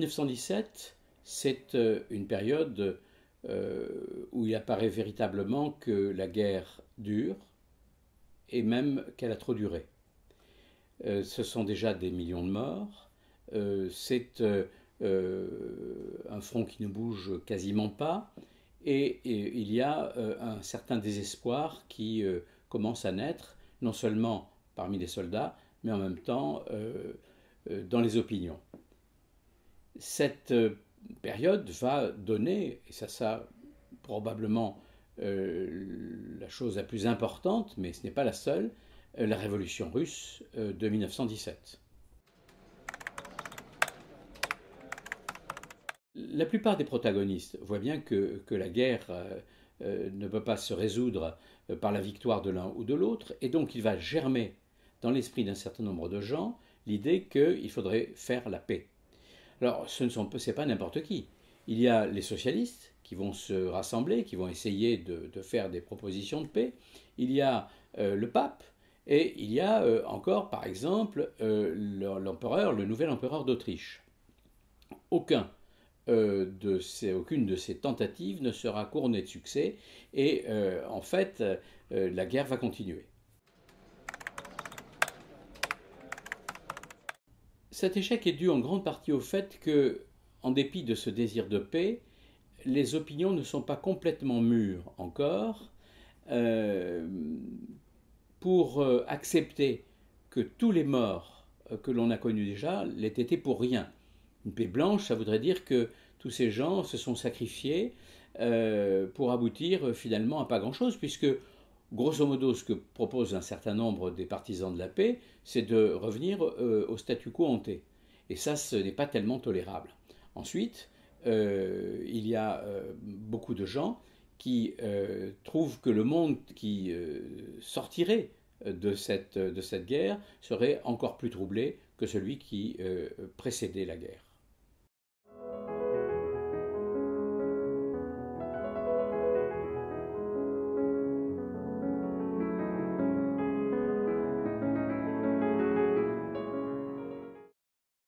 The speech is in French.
1917, c'est une période où il apparaît véritablement que la guerre dure et même qu'elle a trop duré. Ce sont déjà des millions de morts, c'est un front qui ne bouge quasiment pas, et il y a un certain désespoir qui commence à naître, non seulement parmi les soldats, mais en même temps dans les opinions. Cette période va donner, et ça probablement la chose la plus importante, mais ce n'est pas la seule, la révolution russe de 1917. La plupart des protagonistes voient bien que la guerre ne peut pas se résoudre par la victoire de l'un ou de l'autre, et donc il va germer dans l'esprit d'un certain nombre de gens l'idée qu'il faudrait faire la paix. Alors, c'est pas n'importe qui. Il y a les socialistes qui vont se rassembler, qui vont essayer de faire des propositions de paix. Il y a le pape, et il y a encore, par exemple, l'empereur, le nouvel empereur d'Autriche. Aucune de ces tentatives ne sera couronnée de succès, et en fait, la guerre va continuer. Cet échec est dû en grande partie au fait que, en dépit de ce désir de paix, les opinions ne sont pas complètement mûres encore pour accepter que tous les morts que l'on a connus déjà l'aient été pour rien. Une paix blanche, ça voudrait dire que tous ces gens se sont sacrifiés pour aboutir finalement à pas grand-chose, puisque grosso modo, ce que proposent un certain nombre des partisans de la paix, c'est de revenir au statu quo ante. Et ça, ce n'est pas tellement tolérable. Ensuite, il y a beaucoup de gens qui trouvent que le monde qui sortirait de cette guerre serait encore plus troublé que celui qui précédait la guerre.